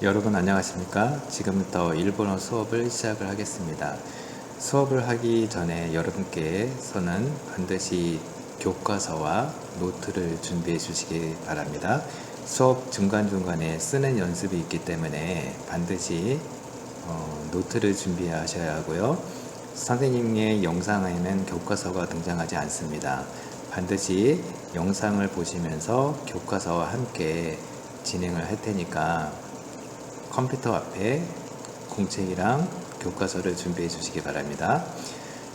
여러분 안녕하십니까? 지금부터 일본어 수업을 시작을 하겠습니다. 수업을 하기 전에 여러분께서는 반드시 교과서와 노트를 준비해 주시기 바랍니다. 수업 중간중간에 쓰는 연습이 있기 때문에 반드시 노트를 준비하셔야 하고요. 선생님의 영상에는 교과서가 등장하지 않습니다. 반드시 영상을 보시면서 교과서와 함께 진행을 할 테니까 컴퓨터 앞에 공책이랑 교과서를 준비해 주시기 바랍니다.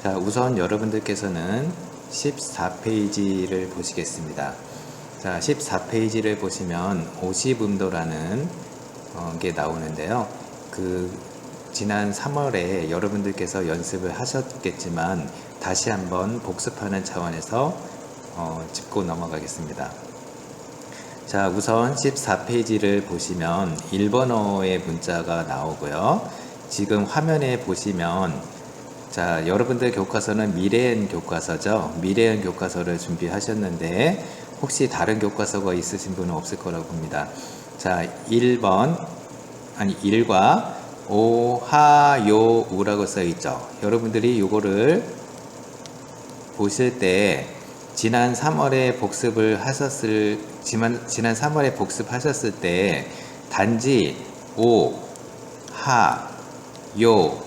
자, 우선 여러분들께서는 14페이지를 보시겠습니다. 자, 14페이지를 보시면 오시분도라는 게 나오는데요. 지난 3월에 여러분들께서 연습을 하셨겠지만 다시 한번 복습하는 차원에서 짚고 넘어가겠습니다. 자, 우선 14페이지를 보시면 일본어의 문자가 나오고요. 지금 화면에 보시면 자, 여러분들 교과서는 미래엔 교과서죠. 미래엔 교과서를 준비하셨는데 혹시 다른 교과서가 있으신 분은 없을 거라고 봅니다. 자, 1과 오하요우라고 써 있죠. 여러분들이 이거를 보실 때 지난 3월에 복습하셨을 때 단지 오, 하, 요,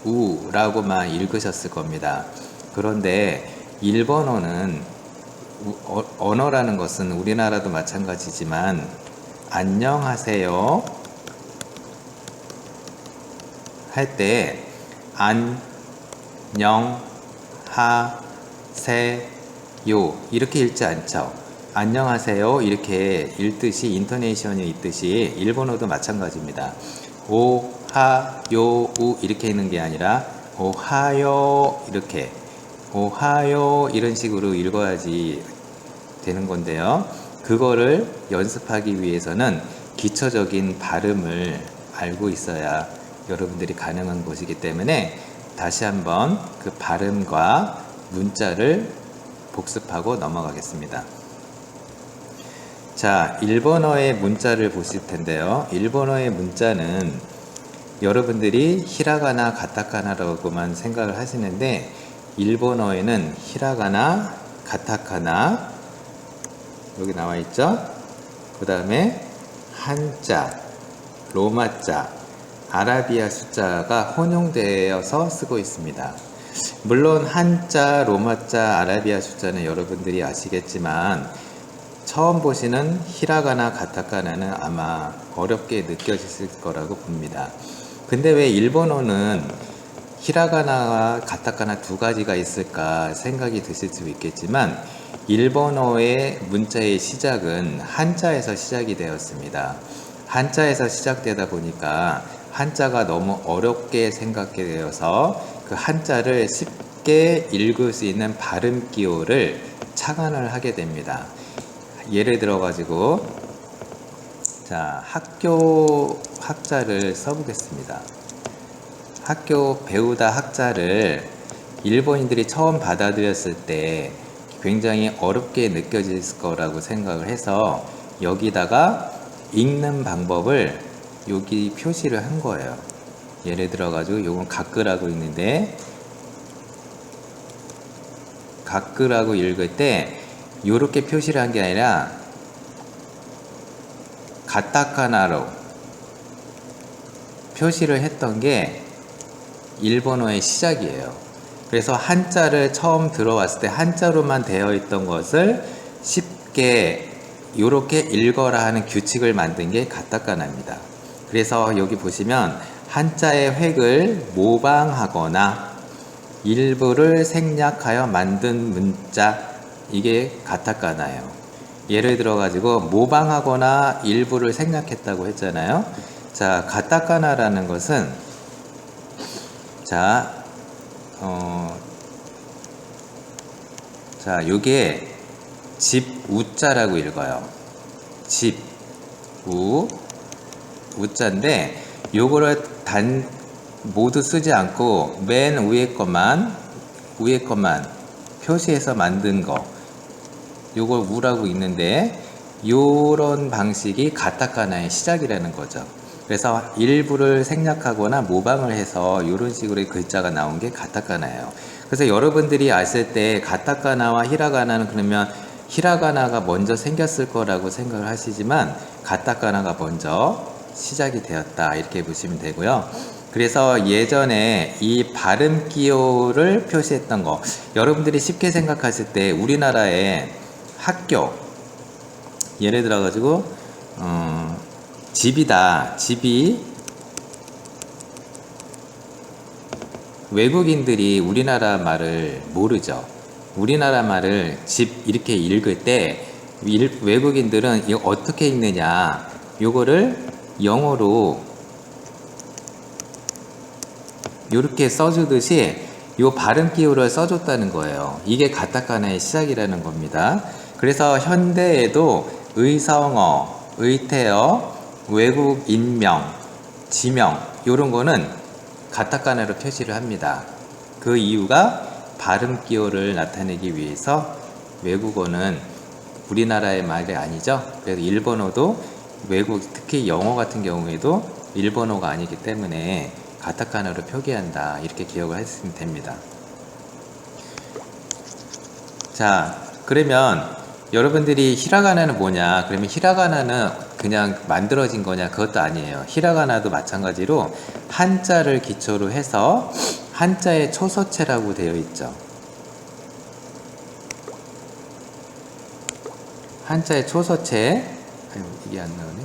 우라고만 읽으셨을 겁니다. 그런데 일본어는 언어라는 것은 우리나라도 마찬가지지만 안녕하세요 할 때 안녕하세요 이렇게 읽지 않죠. 안녕하세요 이렇게 읽듯이 인토네이션이 있듯이 일본어도 마찬가지입니다. 오, 하, 요, 우 이렇게 읽는 게 아니라 오하요 이렇게 오하요 이런 식으로 읽어야지 되는 건데요. 그거를 연습하기 위해서는 기초적인 발음을 알고 있어야 여러분들이 가능한 것이기 때문에 다시 한번 그 발음과 문자를 복습하고 넘어가겠습니다. 자, 일본어의 문자를 보실 텐데요. 일본어의 문자는 여러분들이 히라가나 가타카나라고만 생각을 하시는데 일본어에는 히라가나, 가타카나 여기 나와 있죠. 그 다음에 한자, 로마자, 아라비아 숫자가 혼용되어서 쓰고 있습니다. 물론 한자, 로마자, 아라비아 숫자는 여러분들이 아시겠지만 처음 보시는 히라가나, 가타카나는 아마 어렵게 느껴지실 거라고 봅니다. 근데 왜 일본어는 히라가나와 가타카나 두 가지가 있을까 생각이 드실 수 있겠지만 일본어의 문자의 시작은 한자에서 시작이 되었습니다. 한자에서 시작되다 보니까 한자가 너무 어렵게 생각이 되어서 그 한자를 쉽게 읽을 수 있는 발음 기호를 착안을 하게 됩니다. 예를 들어 가지고 자, 학교 학자를 써보겠습니다. 학교 배우다 학자를 일본인들이 처음 받아들였을 때 굉장히 어렵게 느껴질 거라고 생각을 해서 여기다가 읽는 방법을 여기 표시를 한 거예요. 예를 들어 가지고 이건 가끄라고 읽는데 가끄라고 읽을 때 이렇게 표시를 한 게 아니라 가타카나로 표시를 했던 게 일본어의 시작이에요. 그래서 한자를 처음 들어왔을 때 한자로만 되어 있던 것을 쉽게 이렇게 읽어라 하는 규칙을 만든 게 가타카나입니다. 그래서 여기 보시면 한자의 획을 모방하거나 일부를 생략하여 만든 문자 이게 가타카나예요. 예를 들어 가지고 모방하거나 일부를 생략했다고 했잖아요. 자, 가타카나라는 것은 요게 집 우자라고 읽어요. 집 우자인데 요거를 모두 쓰지 않고 맨 위에 것만 표시해서 만든 거 요걸 우라고 있는데 요런 방식이 가타카나의 시작이라는 거죠. 그래서 일부를 생략하거나 모방을 해서 이런 식으로 글자가 나온 게 가타카나예요. 그래서 여러분들이 아실 때 가타카나와 히라가나는 그러면 히라가나가 먼저 생겼을 거라고 생각을 하시지만 가타카나가 먼저 시작이 되었다 이렇게 보시면 되고요. 그래서 예전에 이 발음 기호를 표시했던 거 여러분들이 쉽게 생각하실 때 우리나라의 학교 예를 들어 가지고 집이다. 집이 외국인들이 우리나라 말을 모르죠. 우리나라 말을 집 이렇게 읽을 때 외국인들은 이거 어떻게 읽느냐 요거를 영어로 이렇게 써주듯이 요 발음 기호를 써줬다는 거예요. 이게 가타카나의 시작이라는 겁니다. 그래서 현대에도 의성어, 의태어, 외국 인명, 지명 이런 거는 가타카나로 표시를 합니다. 그 이유가 발음 기호를 나타내기 위해서 외국어는 우리나라의 말이 아니죠. 그래서 일본어도 외국 특히 영어 같은 경우에도 일본어가 아니기 때문에 가타카나로 표기한다 이렇게 기억을 했으면 됩니다. 자 그러면 여러분들이 히라가나는 뭐냐 그러면 히라가나는 그냥 만들어진 거냐 그것도 아니에요. 히라가나도 마찬가지로 한자를 기초로 해서 한자의 초서체라고 되어 있죠. 한자의 초서체 이게 안 나오네.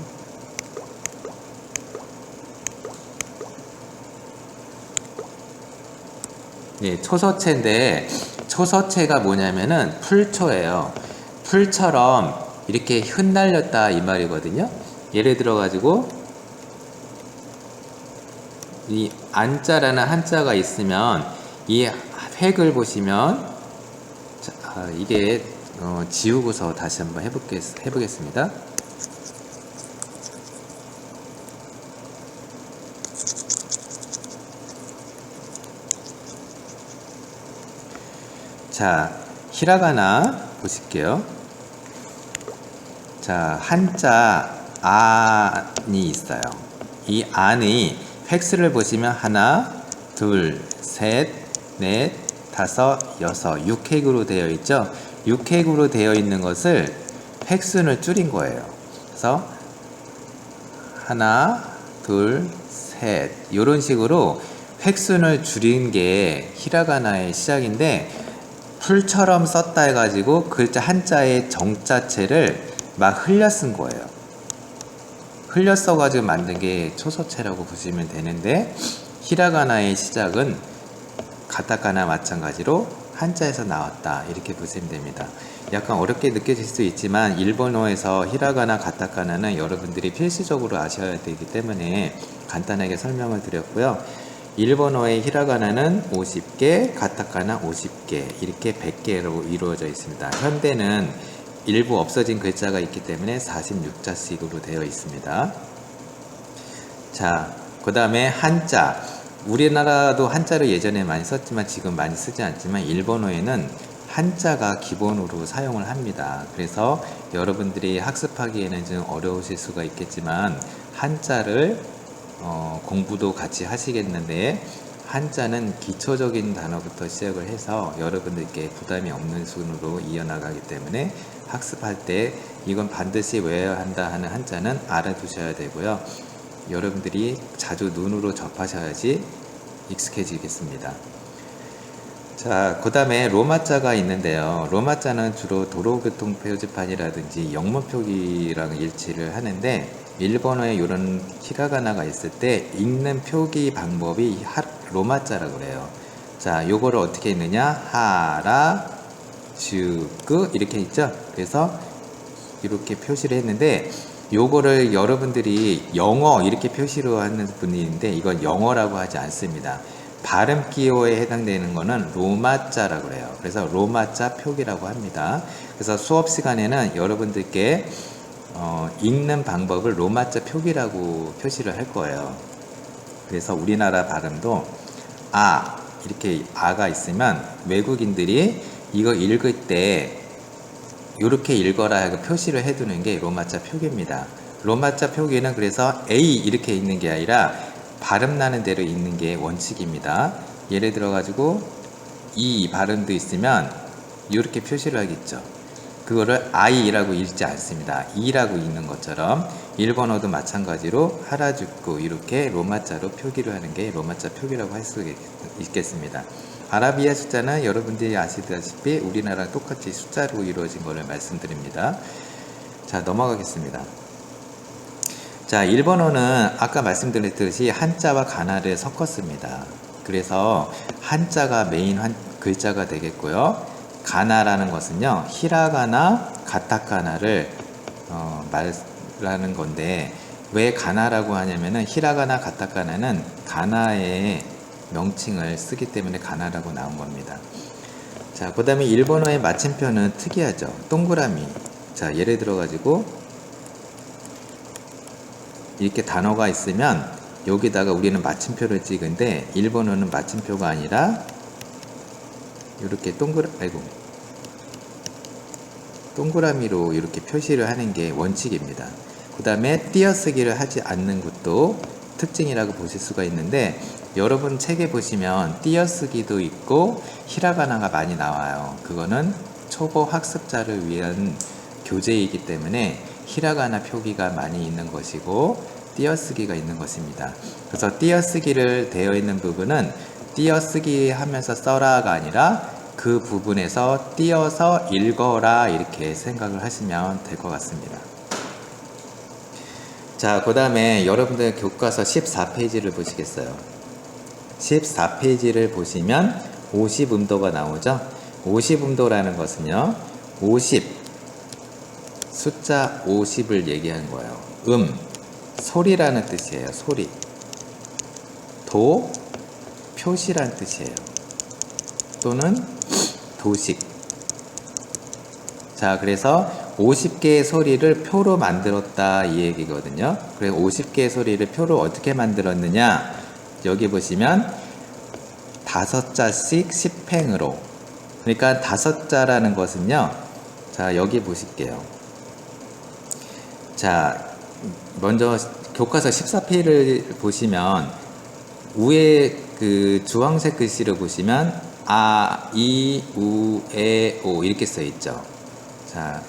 네, 초서체인데 초서체가 뭐냐면은 풀초예요. 풀처럼 이렇게 흩날렸다 이 말이거든요. 예를 들어 가지고 이 안자라는 한자가 있으면 이 획을 보시면 자, 이게 지우고서 다시 한번 해보겠습니다. 자, 히라가나 보실게요. 자, 한자 안이 있어요. 이 안이 획수를 보시면 하나, 둘, 셋, 넷, 다섯, 여섯, 6획으로 되어 있죠. 6획으로 되어 있는 것을 획수를 줄인 거예요. 그래서 하나, 둘, 셋 이런 식으로 획수를 줄인 게 히라가나의 시작인데 풀처럼 썼다 해가지고 글자 한자의 정자체를 막 흘려 쓴 거예요. 흘려 써가지고 만든 게 초서체라고 보시면 되는데 히라가나의 시작은 가타카나 마찬가지로 한자에서 나왔다 이렇게 보시면 됩니다. 약간 어렵게 느껴질 수 있지만 일본어에서 히라가나 가타카나는 여러분들이 필수적으로 아셔야 되기 때문에 간단하게 설명을 드렸고요. 일본어의 히라가나는 50개, 가타카나 50개 이렇게 100개로 이루어져 있습니다. 현대는 일부 없어진 글자가 있기 때문에 46자씩으로 되어 있습니다. 자, 그 다음에 한자. 우리나라도 한자를 예전에 많이 썼지만 지금 많이 쓰지 않지만 일본어에는 한자가 기본으로 사용을 합니다. 그래서 여러분들이 학습하기에는 좀 어려우실 수가 있겠지만 한자를 공부도 같이 하시겠는데 한자는 기초적인 단어부터 시작을 해서 여러분들께 부담이 없는 순으로 이어나가기 때문에 학습할 때 이건 반드시 외워야 한다 하는 한자는 알아두셔야 되고요. 여러분들이 자주 눈으로 접하셔야지 익숙해지겠습니다. 자, 그 다음에 로마자가 있는데요. 로마자는 주로 도로교통 표지판이라든지 영문 표기랑 일치를 하는데 일본어에 이런 히라가나가 있을 때 읽는 표기 방법이 로마자라고 그래요. 자, 요거를 어떻게 읽느냐? 하라, 슈크 이렇게 있죠. 그래서 이렇게 표시를 했는데 요거를 여러분들이 영어 이렇게 표시로 하는 분이 있는데 이건 영어라고 하지 않습니다. 발음 기호에 해당되는 거는 로마자라고 그래요. 그래서 로마자 표기라고 합니다. 그래서 수업 시간에는 여러분들께 읽는 방법을 로마자 표기라고 표시를 할 거예요. 그래서 우리나라 발음도 이렇게 아가 있으면 외국인들이 이거 읽을 때 이렇게 읽어라 하고 표시를 해두는 게 로마자 표기입니다. 로마자 표기는 그래서 A 이렇게 읽는 게 아니라 발음 나는 대로 읽는 게 원칙입니다. 예를 들어 가지고 이 발음도 있으면 이렇게 표시를 하겠죠. 그거를 I라고 읽지 않습니다. E라고 읽는 것처럼 일본어도 마찬가지로 하라주쿠 이렇게 로마자로 표기를 하는 게 로마자 표기라고 할 수 있겠습니다. 아라비아 숫자는 여러분들이 아시다시피 우리나라랑 똑같이 숫자로 이루어진 것을 말씀드립니다. 자, 넘어가겠습니다. 자, 일본어는 아까 말씀드렸듯이 한자와 가나를 섞었습니다. 그래서 한자가 메인 글자가 되겠고요. 가나라는 것은요, 히라가나, 가타카나를 말하는 건데, 왜 가나라고 하냐면은 히라가나, 가타카나는 가나의 명칭을 쓰기 때문에 가나라고 나온 겁니다. 자, 그 다음에 일본어의 마침표는 특이하죠. 동그라미. 자, 예를 들어 가지고 이렇게 단어가 있으면 여기다가 우리는 마침표를 찍은데 일본어는 마침표가 아니라 이렇게 동그라미로 이렇게 표시를 하는 게 원칙입니다. 그 다음에 띄어쓰기를 하지 않는 것도 특징이라고 보실 수가 있는데, 여러분 책에 보시면 띄어쓰기도 있고 히라가나가 많이 나와요. 그거는 초보 학습자를 위한 교재이기 때문에 히라가나 표기가 많이 있는 것이고 띄어쓰기가 있는 것입니다. 그래서 띄어쓰기를 되어 있는 부분은 띄어쓰기 하면서 써라가 아니라 그 부분에서 띄어서 읽어라 이렇게 생각을 하시면 될 것 같습니다. 자, 그 다음에 여러분들 교과서 14페이지를 보시겠어요. 14페이지를 보시면 50음도가 나오죠. 50음도라는 것은요, 50 숫자 50을 얘기하는 거예요. 소리라는 뜻이에요. 소리. 도, 표시란 뜻이에요. 또는 도식. 자, 그래서 50개의 소리를 표로 만들었다 이 얘기거든요. 그래서 50개의 소리를 표로 어떻게 만들었느냐, 여기 보시면 5자씩 10횡으로. 그러니까 5자라는 것은요, 자, 여기 보실게요. 자, 먼저 교과서 14페이지를 보시면 위에 그 주황색 글씨를 보시면 아, 이, 우, 에, 오 이렇게 써 있죠. 자,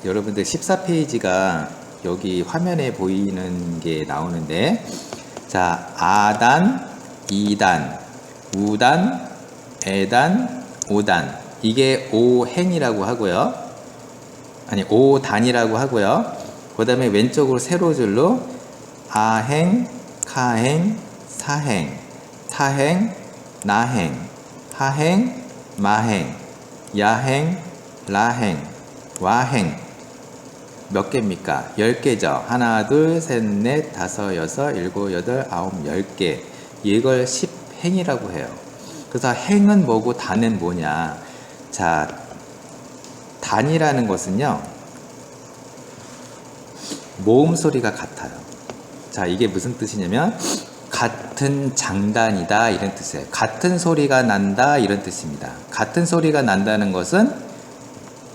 여러분들 14페이지가 여기 화면에 보이는 게 나오는데, 자, 아단, 이단, 우단, 에단, 오단, 이게 오행이라고 하고요. 아니, 오단이라고 하고요. 그 다음에 왼쪽으로 세로줄로 아행, 카행, 사행, 타행, 나행, 하행, 마행, 야행, 라행, 와행. 몇 개입니까? 10개죠. 하나, 둘, 셋, 넷, 다섯, 여섯, 일곱, 여덟, 아홉, 10개. 이걸 10행이라고 해요. 그래서 행은 뭐고 단은 뭐냐? 자, 단이라는 것은요, 모음 소리가 같아요. 자, 이게 무슨 뜻이냐면 같은 장단이다 이런 뜻이에요. 같은 소리가 난다 이런 뜻입니다. 같은 소리가 난다는 것은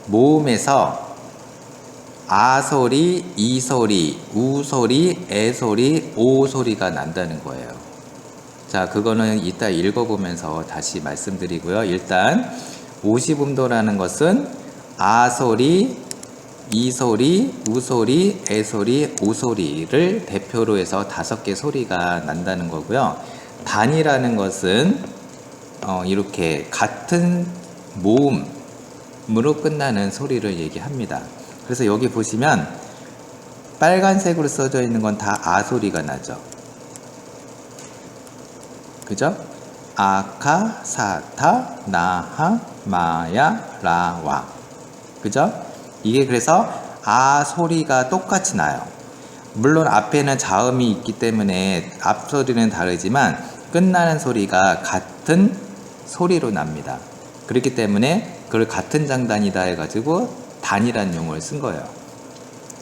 모음에서 아 소리, 이 소리, 우 소리, 에 소리, 오 소리가 난다는 거예요. 자, 그거는 이따 읽어보면서 다시 말씀드리고요. 일단 50음도라는 것은 아 소리, 이 소리, 우 소리, 에 소리, 오 소리를 대표로 해서 5개 소리가 난다는 거고요. 단이라는 것은 이렇게 같은 모음으로 끝나는 소리를 얘기합니다. 그래서 여기 보시면 빨간색으로 써져 있는 건 다 아 소리가 나죠. 그죠? 아카, 사타, 나하, 마야, 라와. 그죠? 이게 그래서 아 소리가 똑같이 나요. 물론 앞에는 자음이 있기 때문에 앞 소리는 다르지만 끝나는 소리가 같은 소리로 납니다. 그렇기 때문에 그걸 같은 장단이다 해가지고 단이라는 용어를 쓴 거예요.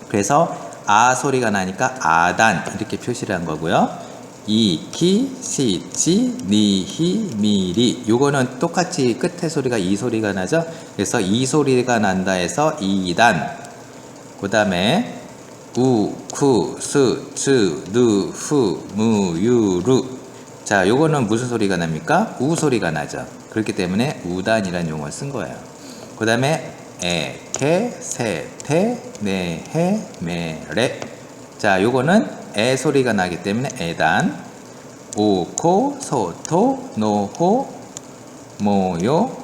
그래서 아 소리가 나니까 아단 이렇게 표시를 한 거고요. 이, 키, 시, 치, 니, 히, 미, 리. 요거는 똑같이 끝에 소리가 이 소리가 나죠. 그래서 이 소리가 난다 해서 이단. 그 다음에 우, 쿠, 수, 츠, 누, 후, 무, 유, 루. 자, 요거는 무슨 소리가 납니까? 우 소리가 나죠. 그렇기 때문에 우단이라는 용어를 쓴 거예요. 그 다음에 에, 케, 세, 테, 네, 해, 메, 레. 자, 요거는 에 소리가 나기 때문에 에단. 오, 코, 소, 토, 노, 호, 모, 요,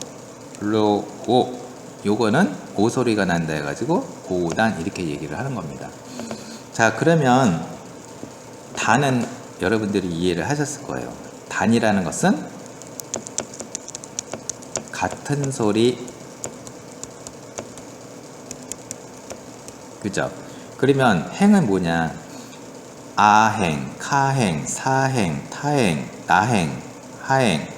로, 오. 요거는 오 소리가 난다 해가지고 고단 이렇게 얘기를 하는 겁니다. 자, 그러면 단은 여러분들이 이해를 하셨을 거예요. 단이라는 것은 같은 소리, 그죠? 그러면 행은 뭐냐? 아행, 카행, 사행, 타행, 나행, 하행,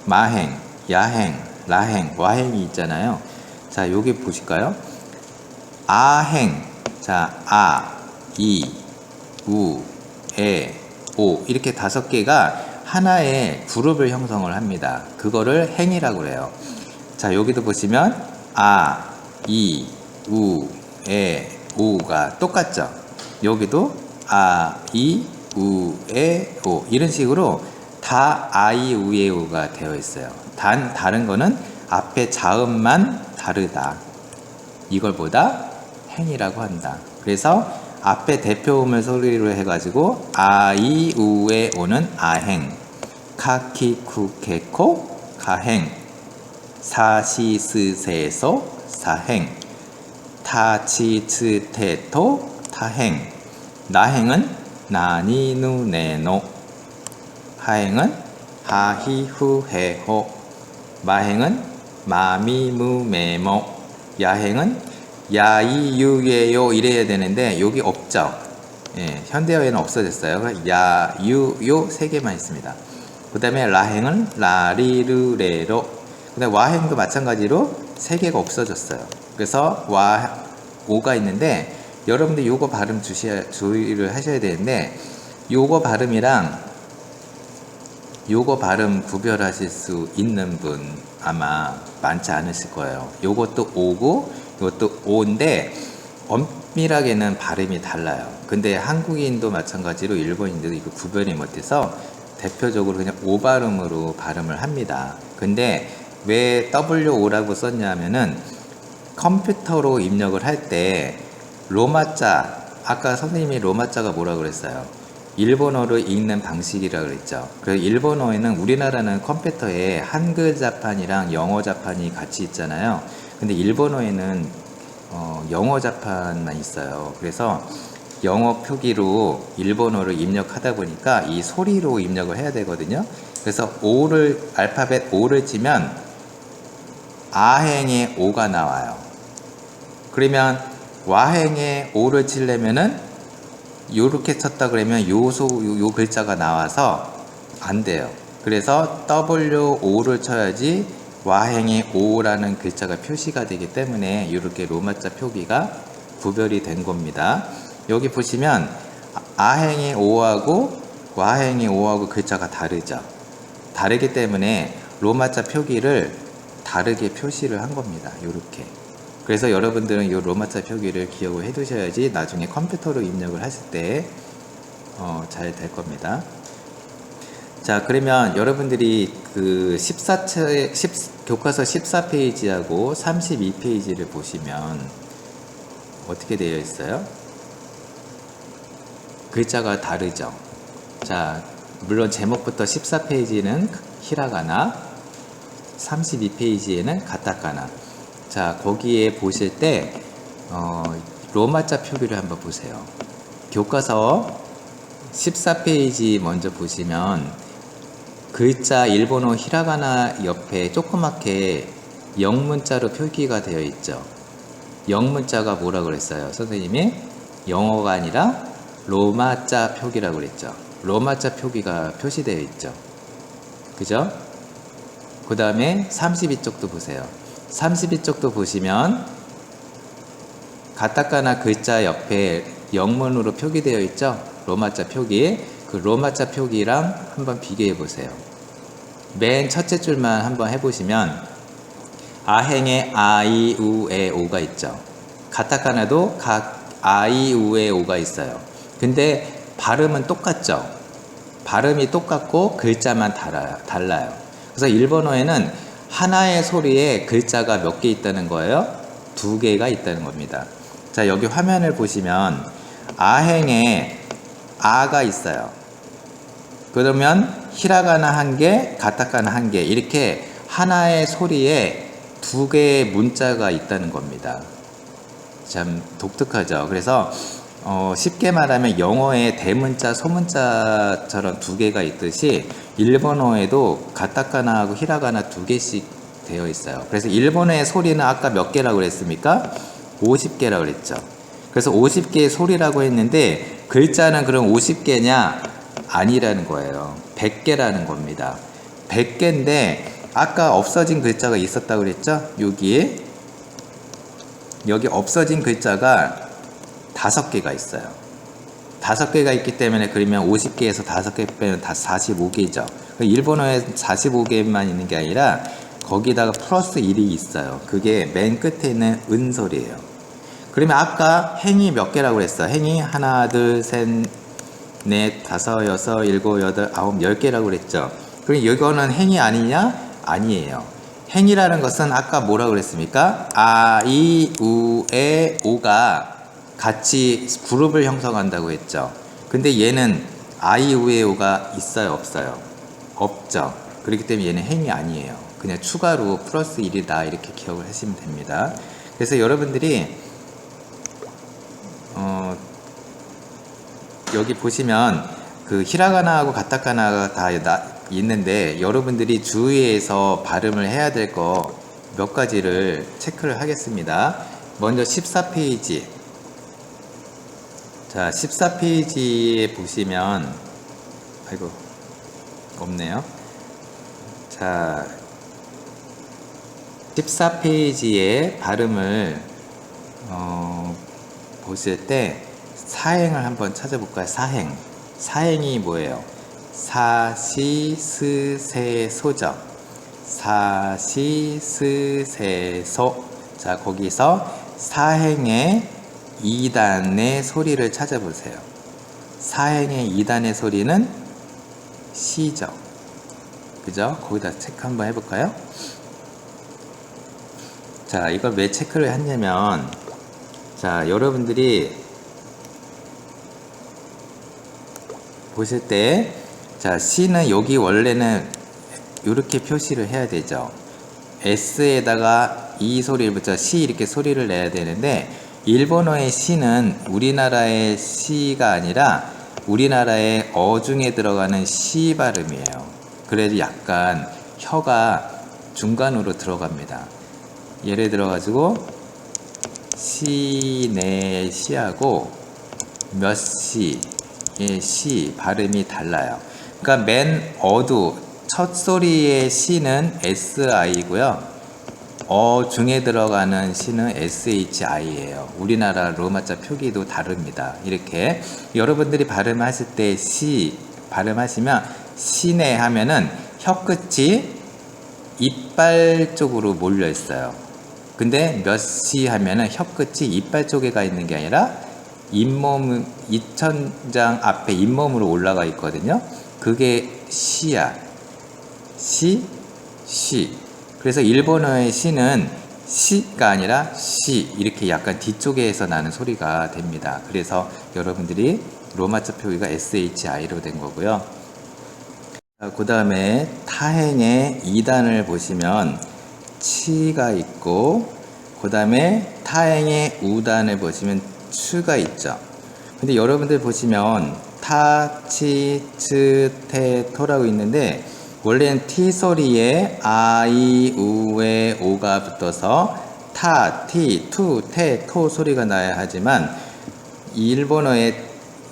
마행, 야행, 라행, 와행이 있잖아요. 자, 여기 보실까요? 아행. 자, 아, 이, 우, 에, 오 이렇게 5개가 하나의 그룹을 형성을 합니다. 그거를 행이라고 해요. 자, 여기도 보시면 아, 이, 우, 에, 오가 똑같죠? 여기도 아, 이, 우, 에, 오 이런 식으로 다 아, 이, 우, 에, 오가 되어 있어요. 다른 거는 앞에 자음만 다르다. 이걸 보다 행이라고 한다. 그래서 앞에 대표음을 소리로 해가지고 아, 이, 우, 에, 오는 아행, 카, 키, 쿠, 케, 코, 가행, 사, 시, 스, 세, 소, 사행, 타, 치, 츠, 테, 토, 타행, 나행은 나, 니, 누, 네, 노, 하행은 하, 히, 후, 해, 호, 마행은 마, 미, 무, 매, 모, 야행은 야, 이, 유, 예, 요 이래야 되는데 여기 없죠. 예, 현대어에는 없어졌어요. 야, 유, 요 3개만 있습니다. 그 다음에 라행은 라, 리, 르, 레, 로. 그 다음에 와행도 마찬가지로 3개가 없어졌어요. 그래서 와, 오가 있는데 여러분들 요거 발음 주의를 하셔야 되는데 요거 발음이랑 요거 발음 구별하실 수 있는 분 아마 많지 않으실 거예요. 요것도 오고 이것도 오인데 엄밀하게는 발음이 달라요. 근데 한국인도 마찬가지로 일본인들도 이거 구별이 못해서 대표적으로 그냥 오 발음으로 발음을 합니다. 근데 왜 WO라고 썼냐면은 컴퓨터로 입력을 할 때 로마자, 아까 선생님이 로마자가 뭐라 그랬어요? 일본어로 읽는 방식이라고 그랬죠. 그래서 일본어에는 우리나라는 컴퓨터에 한글 자판이랑 영어 자판이 같이 있잖아요. 근데 일본어에는 영어 자판만 있어요. 그래서 영어 표기로 일본어를 입력하다 보니까 이 소리로 입력을 해야 되거든요. 그래서 알파벳 O를 치면 아행의 O가 나와요. 그러면 와행의 O를 치려면은 요렇게 쳤다 그러면 요 글자가 나와서 안 돼요. 그래서 WO를 쳐야지 와행의 O라는 글자가 표시가 되기 때문에 이렇게 로마자 표기가 구별이 된 겁니다. 여기 보시면 아행의 O하고 와행의 O하고 글자가 다르죠. 다르기 때문에 로마자 표기를 다르게 표시를 한 겁니다. 이렇게. 그래서 여러분들은 이 로마자 표기를 기억을 해 두셔야지 나중에 컴퓨터로 입력을 하실 때 잘 될 겁니다. 자, 그러면 여러분들이 그 교과서 14페이지하고 32페이지를 보시면 어떻게 되어 있어요? 글자가 다르죠. 자, 물론 제목부터 14페이지는 히라가나, 32페이지에는 가타카나. 자, 거기에 보실 때 로마자 표기를 한번 보세요. 교과서 14페이지 먼저 보시면 글자 일본어 히라가나 옆에 조그맣게 영문자로 표기가 되어 있죠. 영문자가 뭐라고 그랬어요? 선생님이 영어가 아니라 로마자 표기라고 그랬죠. 로마자 표기가 표시되어 있죠. 그죠? 그 다음에 32쪽도 보세요. 32쪽도 보시면 가타카나 글자 옆에 영문으로 표기되어 있죠. 로마자 표기. 그 로마자 표기랑 한번 비교해 보세요. 맨 첫째 줄만 한번 해보시면 아행에 아, 이, 우, 에, 오가 있죠. 가타카나도 가, 아이우에 오가 있어요. 근데 발음은 똑같죠. 발음이 똑같고 글자만 달라요. 그래서 일본어에는 하나의 소리에 글자가 몇 개 있다는 거예요? 2개가 있다는 겁니다. 자, 여기 화면을 보시면 아행에 아가 있어요. 그러면 히라가나 1개, 가타카나 1개 이렇게 하나의 소리에 2개의 문자가 있다는 겁니다. 참 독특하죠. 그래서 쉽게 말하면 영어에 대문자, 소문자처럼 2개가 있듯이 일본어에도 가타카나하고 히라가나 2개씩 되어 있어요. 그래서 일본어의 소리는 아까 몇 개라고 그랬습니까? 50개라고 그랬죠. 그래서 50개의 소리라고 했는데 글자는 그럼 50개냐? 아니라는 거예요. 100개라는 겁니다. 100개인데 아까 없어진 글자가 있었다고 그랬죠? 여기 없어진 글자가 5개가 있어요. 5개가 있기 때문에 그러면 50개에서 5개 빼면 다 45개죠. 일본어에 45개만 있는 게 아니라 거기다가 플러스 1이 있어요. 그게 맨 끝에 있는 은 소리예요. 그러면 아까 행이 몇 개라고 그랬어? 행이 하나, 둘, 셋, 넷, 다섯, 여섯, 일곱, 여덟, 아홉, 10개라고 그랬죠. 그럼 이거는 행이 아니냐? 아니에요. 행이라는 것은 아까 뭐라고 그랬습니까? 아, 이, 우, 에, 오가 같이 그룹을 형성한다고 했죠. 근데 얘는 아이, 우, 에, 오가 있어요? 없어요? 없죠. 그렇기 때문에 얘는 행이 아니에요. 그냥 추가로 플러스 1이다 이렇게 기억을 하시면 됩니다. 그래서 여러분들이 여기 보시면 그 히라가나하고 가타카나가 다 있는데 여러분들이 주의해서 발음을 해야 될 거 몇 가지를 체크를 하겠습니다. 먼저 14페이지. 자, 14페이지에 보시면 아이고 없네요. 자, 14페이지의 발음을 보실 때 사행을 한번 찾아볼까요? 사행이 뭐예요? 사시스세소죠. 사시스세소. 자, 거기서 사행의 2단의 소리를 찾아보세요. 사행의 2단의 소리는 시죠. 그죠? 거기다 체크 한번 해볼까요? 자, 이걸 왜 체크를 했냐면, 자, 여러분들이 보실 때, 자, C는 여기 원래는 이렇게 표시를 해야 되죠. S에다가 이 소리를 붙여 C 이렇게 소리를 내야 되는데, 일본어의 C는 우리나라의 C가 아니라 우리나라의 어 중에 들어가는 C 발음이에요. 그래도 약간 혀가 중간으로 들어갑니다. 예를 들어가지고 시내 시하고 몇 시의 시 발음이 달라요. 그러니까 맨 어두 첫 소리의 시는 SI고요. 어 중에 들어가는 시는 SHI예요. 우리나라 로마자 표기도 다릅니다. 이렇게 여러분들이 발음하실 때 시 발음하시면 시내 하면은 혀끝이 이빨 쪽으로 몰려 있어요. 근데 몇 시 하면은 혀끝이 이빨 쪽에 가 있는 게 아니라 잇몸, 이천장 앞에 잇몸으로 올라가 있거든요. 그게 시야. 시. 그래서 일본어의 시는 시가 아니라 시 이렇게 약간 뒤쪽에서 나는 소리가 됩니다. 그래서 여러분들이 로마자 표기가 SHI로 된 거고요. 그 다음에 타행의 2단을 보시면 치가 있고, 그 다음에 타행의 우단을 보시면 추가 있죠. 근데 여러분들 보시면 타, 치, 츠, 테, 토라고 있는데 원래는 T 소리에 아, 이, 우, 에, 오가 붙어서 타, 티, 투, 테, 토 소리가 나야 하지만 일본어의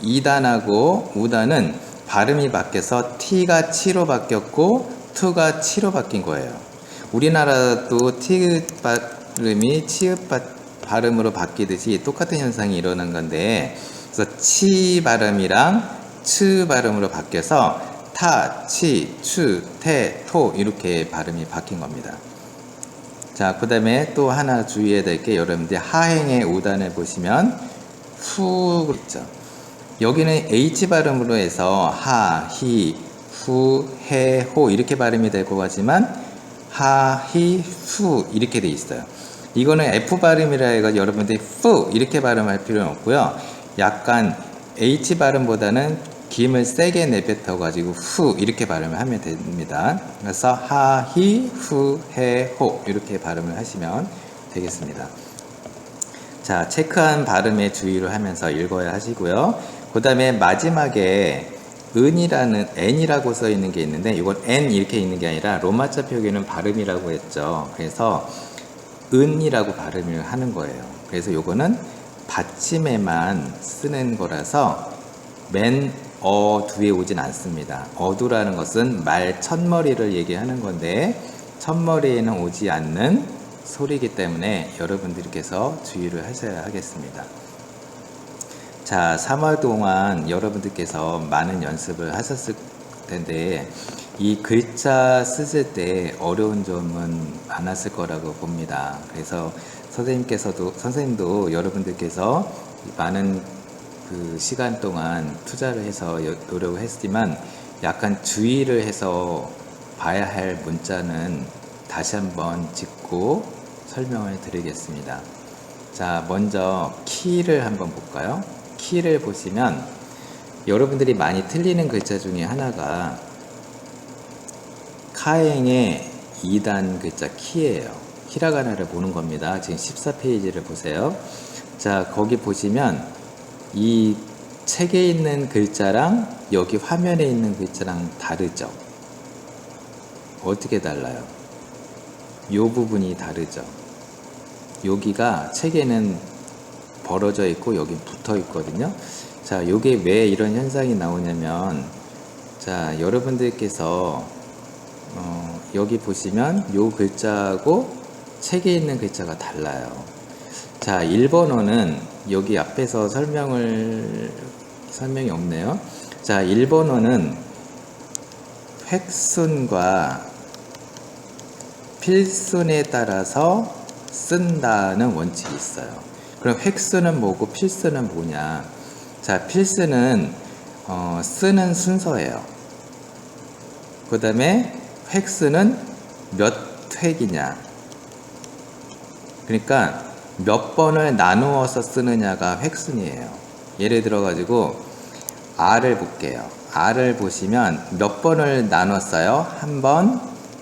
2단하고 우단은 발음이 바뀌어서 T가 치로 바뀌었고 투가 치로 바뀐 거예요. 우리나라도 T 발음이 치읍 발음으로 바뀌듯이 똑같은 현상이 일어난 건데, 그래서 치 발음이랑 츠 발음으로 바뀌어서 타, 치, 추, 테, 토 이렇게 발음이 바뀐 겁니다. 자, 그 다음에 또 하나 주의해야 될 게 여러분들 하행의 우단을 보시면 후 있죠. 여기는 H 발음으로 해서 하, 히, 후, 해, 호 이렇게 발음이 될 것 같지만 하, 히, 후 이렇게 돼 있어요. 이거는 F 발음이라 해가지고 여러분들이 푸 이렇게 발음할 필요는 없고요. 약간 H 발음보다는 김을 세게 내뱉어 가지고 후 이렇게 발음을 하면 됩니다. 그래서 하, 히, 후, 해, 호 이렇게 발음을 하시면 되겠습니다. 자, 체크한 발음에 주의를 하면서 읽어야 하시고요. 그 다음에 마지막에 은이라는 n이라고 써 있는 게 있는데 이건 n 이렇게 있는 게 아니라 로마자 표기는 발음이라고 했죠. 그래서 은이라고 발음을 하는 거예요. 그래서 요거는 받침에만 쓰는 거라서 맨 뒤에 오진 않습니다. 어두라는 것은 말 첫머리를 얘기하는 건데 첫머리에는 오지 않는 소리이기 때문에 여러분들께서 주의를 하셔야 하겠습니다. 자, 3월 동안 여러분들께서 많은 연습을 하셨을 텐데 이 글자 쓰실 때 어려운 점은 많았을 거라고 봅니다. 그래서 선생님도 여러분들께서 많은 그 시간 동안 투자를 해서 노력을 했지만 약간 주의를 해서 봐야 할 문자는 다시 한번 짚고 설명을 드리겠습니다. 자, 먼저 키를 한번 볼까요? 키를 보시면 여러분들이 많이 틀리는 글자 중에 하나가 카행의 2단 글자 키예요. 히라가나를 보는 겁니다. 지금 14페이지를 보세요. 자, 거기 보시면 이 책에 있는 글자랑 여기 화면에 있는 글자랑 다르죠? 어떻게 달라요? 요 부분이 다르죠? 여기가 책에는 벌어져 있고 여기 붙어 있거든요. 자, 요게 왜 이런 현상이 나오냐면 자, 여러분들께서 여기 보시면 요 글자하고 책에 있는 글자가 달라요. 자, 일본어는 여기 앞에서 설명이 없네요. 자, 일본어는 획순과 필순에 따라서 쓴다는 원칙이 있어요. 그럼 획순은 뭐고 필순은 뭐냐? 자, 필순은 쓰는 순서예요. 그 다음에 획순은 몇 획이냐? 그러니까 몇 번을 나누어서 쓰느냐가 획순이에요. 예를 들어 가지고 R을 볼게요. R을 보시면 몇 번을 나눴어요? 한 번,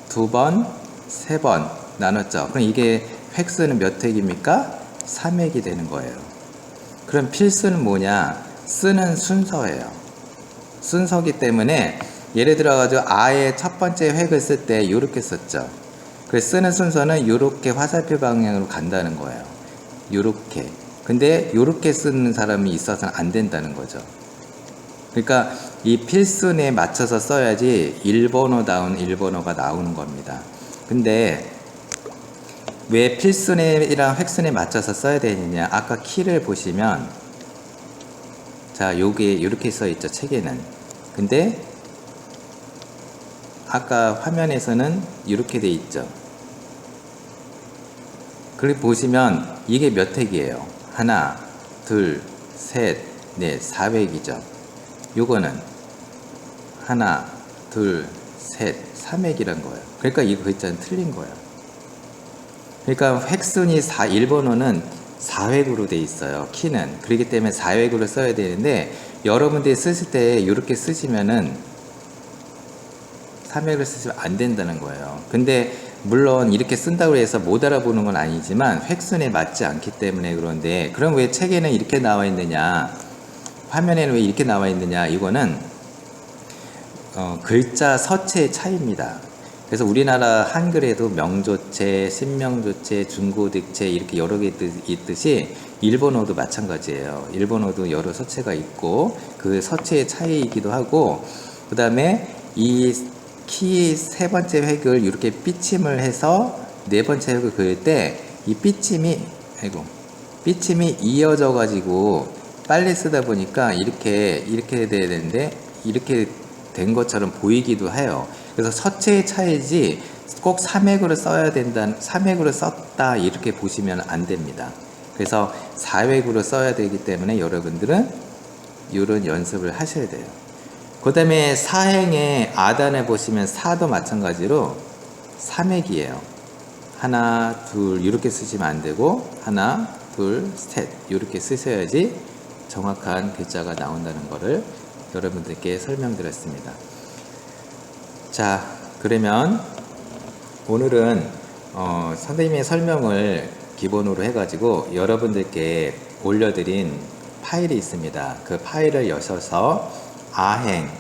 두 번, 세 번 나눴죠. 그럼 이게 획수는 몇 획입니까? 3획이 되는 거예요. 그럼 필수는 뭐냐? 쓰는 순서예요. 순서기 때문에 예를 들어 가지고 아의 첫 번째 획을 쓸 때 이렇게 썼죠. 그래서 쓰는 순서는 이렇게 화살표 방향으로 간다는 거예요. 이렇게. 근데 이렇게 쓰는 사람이 있어서는 안 된다는 거죠. 그러니까 이 필순에 맞춰서 써야지 일본어다운 일본어가 나오는 겁니다. 근데 왜 필순이랑 획순에 맞춰서 써야 되느냐? 아까 키를 보시면 자, 요게 이렇게 써 있죠, 책에는. 근데 아까 화면에서는 이렇게 돼 있죠. 그리고 보시면 이게 몇 획이에요? 하나, 둘, 셋, 넷, 4획이죠. 요거는 하나, 둘, 셋, 3획이란 거예요. 그러니까 이 글자는 틀린 거예요. 그러니까 획순이 일본어는 4획으로 돼 있어요. 키는. 그렇기 때문에 4획으로 써야 되는데 여러분들이 쓰실 때 이렇게 쓰시면은 3획을 쓰시면 안 된다는 거예요. 근데 물론 이렇게 쓴다고 해서 못 알아보는 건 아니지만 획순에 맞지 않기 때문에 그런데 그럼 왜 책에는 이렇게 나와 있느냐? 화면에는 왜 이렇게 나와 있느냐? 이거는 글자 서체의 차이입니다. 그래서 우리나라 한글에도 명조체, 신명조체, 중고딕체 이렇게 여러 개 있듯이 일본어도 마찬가지예요. 일본어도 여러 서체가 있고 그 서체의 차이이기도 하고 그 다음에 이 키 세 번째 획을 이렇게 삐침을 해서 네 번째 획을 그릴 때 이 삐침이 이어져 가지고 빨리 쓰다 보니까 이렇게 돼야 되는데 이렇게 된 것처럼 보이기도 해요. 그래서 서체의 차이지 꼭 3획으로 써야 된다, 3획으로 썼다 이렇게 보시면 안 됩니다. 그래서 4획으로 써야 되기 때문에 여러분들은 이런 연습을 하셔야 돼요. 그 다음에 사행의 아단에 보시면 사도 마찬가지로 3획이에요. 하나, 둘 이렇게 쓰시면 안 되고 하나, 둘, 셋 이렇게 쓰셔야지 정확한 글자가 나온다는 것을 여러분들께 설명드렸습니다. 자, 그러면 오늘은 선생님의 설명을 기본으로 해가지고 여러분들께 올려드린 파일이 있습니다. 그 파일을 여셔서 아행,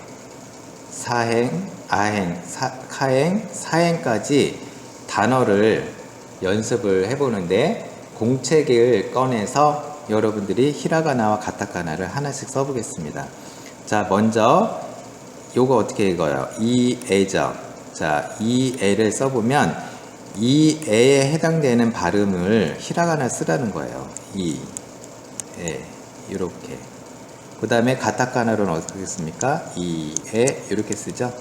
사행, 아행, 카행, 사행까지 단어를 연습을 해보는데 공책을 꺼내서 여러분들이 히라가나와 가타카나를 하나씩 써보겠습니다. 자, 먼저 요거 어떻게 읽어요? 이에죠. 자, 이에를 써보면 이에에 해당되는 발음을 히라가나 쓰라는 거예요. 이에 이렇게. 그 다음에 가타카나로는 어떻게 씁니까? 이에 이렇게 쓰죠.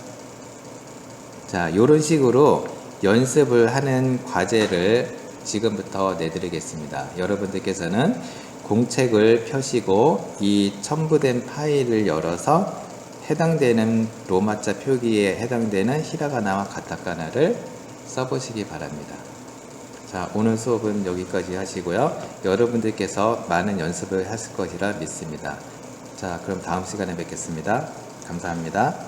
자, 요런 식으로 연습을 하는 과제를 지금부터 내드리겠습니다. 여러분들께서는 공책을 펴시고 이 첨부된 파일을 열어서 해당되는 로마자 표기에 해당되는 히라가나와 가타카나를 써보시기 바랍니다. 자, 오늘 수업은 여기까지 하시고요. 여러분들께서 많은 연습을 하실 것이라 믿습니다. 자, 그럼 다음 시간에 뵙겠습니다. 감사합니다.